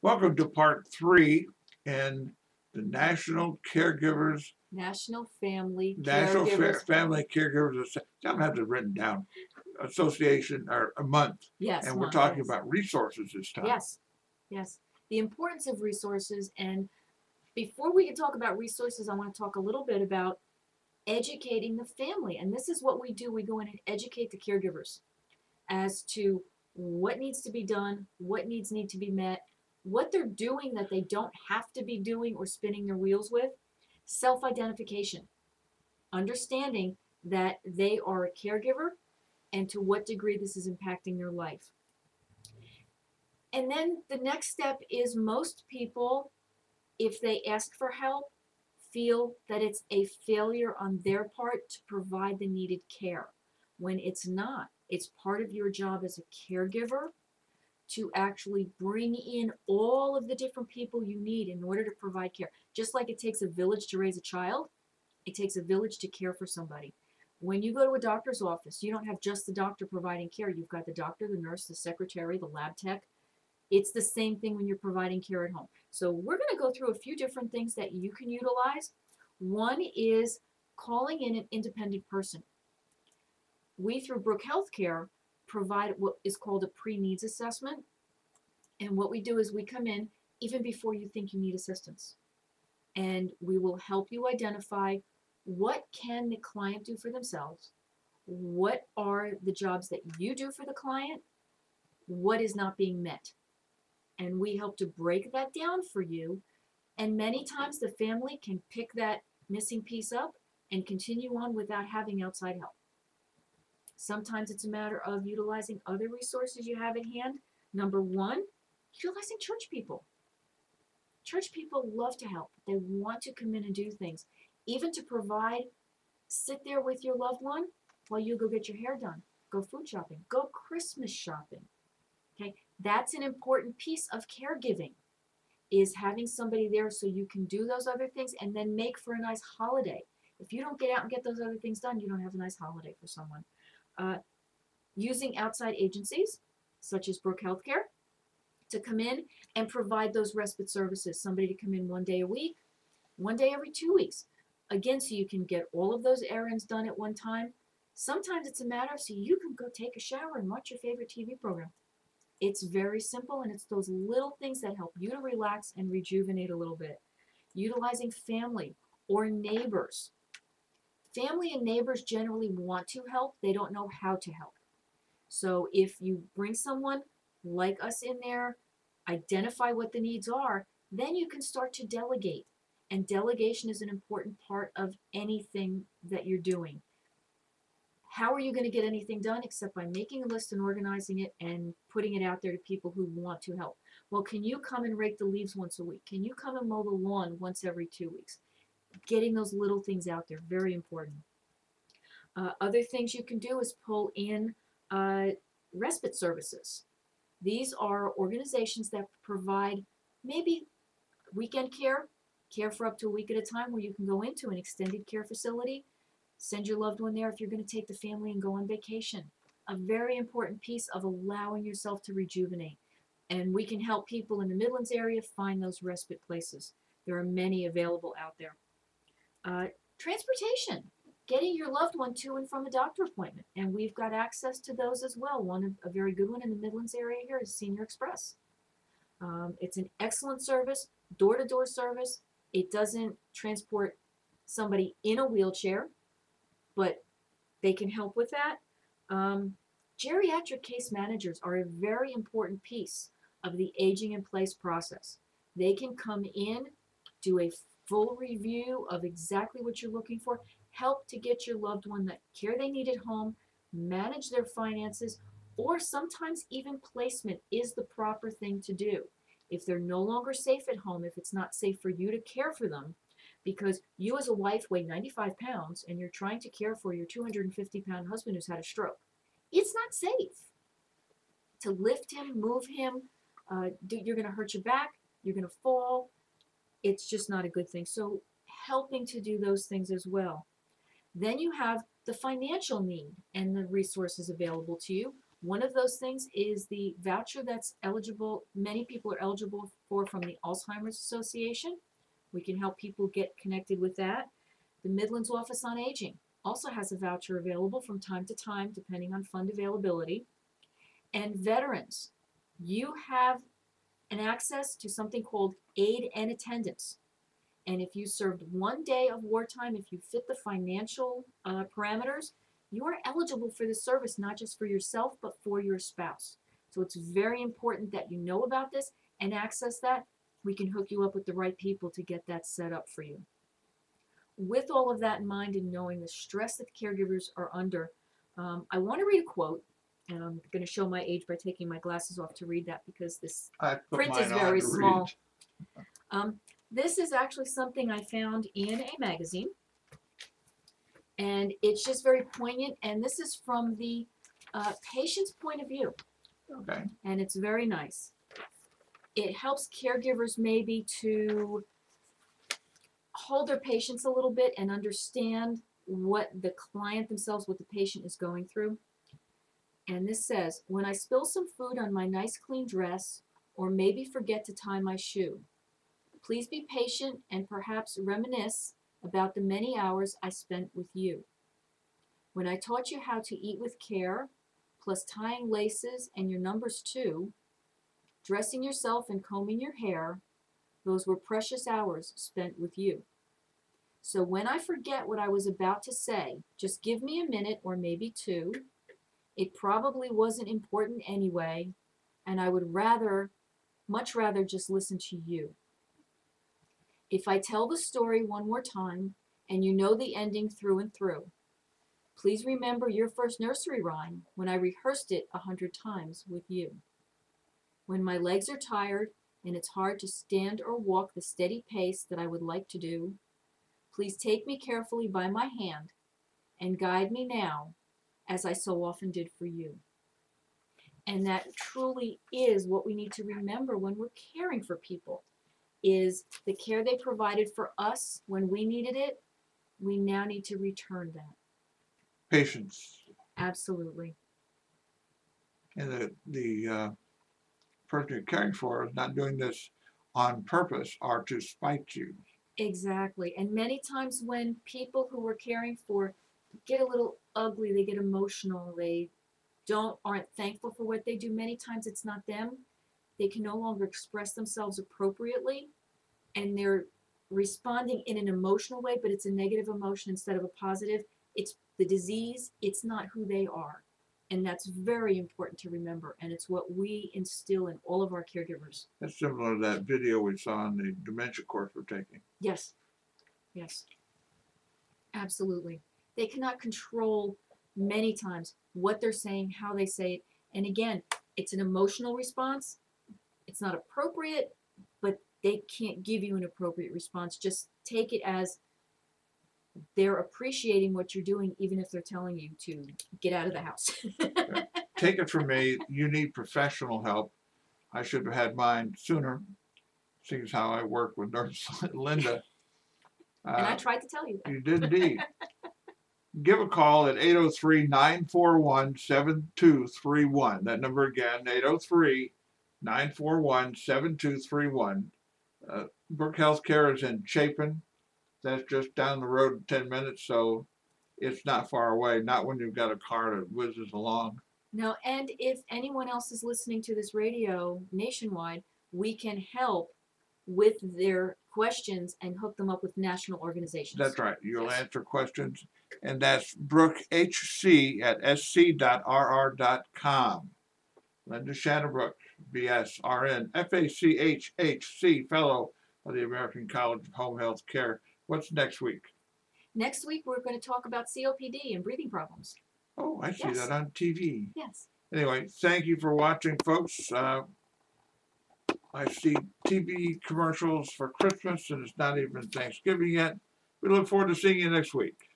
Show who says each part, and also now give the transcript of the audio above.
Speaker 1: Welcome to part 3 in the National Caregivers,
Speaker 2: National Family
Speaker 1: National
Speaker 2: Caregivers.
Speaker 1: Family Caregivers, I don't have it written down, Association, or a month.
Speaker 2: Yes,
Speaker 1: And we're
Speaker 2: month,
Speaker 1: talking
Speaker 2: yes.
Speaker 1: about resources this time.
Speaker 2: Yes, yes. The importance of resources. And before we can talk about resources, I want to talk a little bit about educating the family. And this is what we do. We go in and educate the caregivers as to what needs to be done, what needs need to be met, what they're doing that they don't have to be doing or spinning their wheels with. Self-identification, understanding that they are a caregiver and to what degree this is impacting their life. And then the next step is most people, if they ask for help, feel that it's a failure on their part to provide the needed care, when it's not. It's part of your job as a caregiver to actually bring in all of the different people you need in order to provide care. Just like it takes a village to raise a child, it takes a village to care for somebody. When you go to a doctor's office, you don't have just the doctor providing care. You've got the doctor, the nurse, the secretary, the lab tech. It's the same thing when you're providing care at home. So we're going to go through a few different things that you can utilize. One is calling in an independent person. We, through Brook Healthcare, provide what is called a pre-needs assessment. And what we do is we come in even before you think you need assistance. And we will help you identify what can the client do for themselves, what are the jobs that you do for the client, what is not being met. And we help to break that down for you. And many times the family can pick that missing piece up and continue on without having outside help. Sometimes it's a matter of utilizing other resources you have at hand. Number one, utilizing church people. Church people love to help. They want to come in and do things. Even to provide, sit there with your loved one while you go get your hair done. Go food shopping. Go Christmas shopping. Okay, that's an important piece of caregiving, is having somebody there so you can do those other things and then make for a nice holiday. If you don't get out and get those other things done, you don't have a nice holiday for someone. Using outside agencies, such as Brook Healthcare, to come in and provide those respite services. Somebody to come in 1 day a week, 1 day every 2 weeks. Again, so you can get all of those errands done at one time. Sometimes it's a matter of so you can go take a shower and watch your favorite TV program. It's very simple, and it's those little things that help you to relax and rejuvenate a little bit. Utilizing family or neighbors. Family and neighbors generally want to help. They don't know how to help. So if you bring someone like us in there, identify what the needs are, then you can start to delegate. And delegation is an important part of anything that you're doing. How are you going to get anything done except by making a list and organizing it and putting it out there to people who want to help? Well, can you come and rake the leaves once a week? Can you come and mow the lawn once every 2 weeks? Getting those little things out there, very important. Other things you can do is pull in respite services. These are organizations that provide maybe weekend care for up to a week at a time, where you can go into an extended care facility, send your loved one there if you're going to take the family and go on vacation. A very important piece of allowing yourself to rejuvenate. And we can help people in the Midlands area find those respite places. There are many available out there. Transportation, getting your loved one to and from a doctor appointment. And we've got access to those as well. A very good one in the Midlands area here is Senior Express. It's an excellent service, door-to-door service. It doesn't transport somebody in a wheelchair, but they can help with that. Geriatric case managers are a very important piece of the aging in place process. They can come in, do a full review of exactly what you're looking for, help to get your loved one the care they need at home, manage their finances, or sometimes even placement is the proper thing to do. If they're no longer safe at home, if it's not safe for you to care for them, because you as a wife weigh 95 pounds and you're trying to care for your 250-pound husband who's had a stroke, it's not safe to lift him, move him. You're going to hurt your back, you're going to fall. It's just not a good thing. So helping to do those things as well. Then you have the financial need and the resources available to you. One of those things is the voucher that's eligible, many people are eligible for from the Alzheimer's Association. We can help people get connected with that. The Midlands Office on Aging also has a voucher available from time to time, depending on fund availability. And veterans, you have an access to something called aid and attendance. And if you served 1 day of wartime, if you fit the financial parameters, you are eligible for this service, not just for yourself, but for your spouse. So it's very important that you know about this and access that. We can hook you up with the right people to get that set up for you. With all of that in mind and knowing the stress that caregivers are under, I want to read a quote, and I'm going to show my age by taking my glasses off to read that because this
Speaker 1: I put
Speaker 2: print is
Speaker 1: mine on
Speaker 2: very
Speaker 1: to
Speaker 2: small.
Speaker 1: read.
Speaker 2: This is actually something I found in a magazine, and it's just very poignant, and this is from the patient's point of view,
Speaker 1: Okay.
Speaker 2: and it's very nice. It helps caregivers maybe to hold their patients a little bit and understand what the client themselves, what the patient is going through. And this says, when I spill some food on my nice clean dress, or maybe forget to tie my shoe, please be patient and perhaps reminisce about the many hours I spent with you. When I taught you how to eat with care, plus tying laces and your numbers too, dressing yourself and combing your hair, those were precious hours spent with you. So when I forget what I was about to say, just give me a minute or maybe two. It probably wasn't important anyway, and I would much rather just listen to you. If I tell the story one more time, and you know the ending through and through, please remember your first nursery rhyme when I rehearsed it 100 times with you. When my legs are tired and it's hard to stand or walk the steady pace that I would like to do, please take me carefully by my hand and guide me now as I so often did for you. And that truly is what we need to remember when we're caring for people, is the care they provided for us when we needed it, we now need to return that.
Speaker 1: Patience.
Speaker 2: Absolutely.
Speaker 1: And the person you're caring for is not doing this on purpose or to spite you.
Speaker 2: Exactly. And many times when people who we're caring for get a little ugly, they get emotional, they aren't thankful for what they do, many times it's not them. They can no longer express themselves appropriately, and they're responding in an emotional way, but it's a negative emotion instead of a positive. It's the disease, it's not who they are. And that's very important to remember, and it's what we instill in all of our caregivers.
Speaker 1: That's similar to that video we saw in the dementia course we're taking.
Speaker 2: Yes, yes, absolutely. They cannot control many times what they're saying, how they say it. And again, it's an emotional response. It's not appropriate, but they can't give you an appropriate response. Just take it as they're appreciating what you're doing, even if they're telling you to get out of the house.
Speaker 1: Take it from me, you need professional help. I should have had mine sooner, seeing as how I work with Nurse Linda.
Speaker 2: And I tried to tell you that.
Speaker 1: You did indeed. Give a call at 803-941-7231. That number again, 803-941-7231. Brook Healthcare is in Chapin. That's just down the road 10 minutes, so it's not far away. Not when you've got a car that whizzes along.
Speaker 2: No, and if anyone else is listening to this radio nationwide, we can help with their questions and hook them up with national organizations.
Speaker 1: That's right. You'll answer questions. And that's brookhc@sc.rr.com. Linda Shannabrook, BS, RN, FACHHC, Fellow of the American College of Home Health Care. What's next week?
Speaker 2: Next week, we're going to talk about COPD and breathing problems.
Speaker 1: Oh, I see
Speaker 2: Yes.
Speaker 1: that on TV.
Speaker 2: Yes.
Speaker 1: Anyway, thank you for watching, folks. I see TV commercials for Christmas, and it's not even Thanksgiving yet. We look forward to seeing you next week.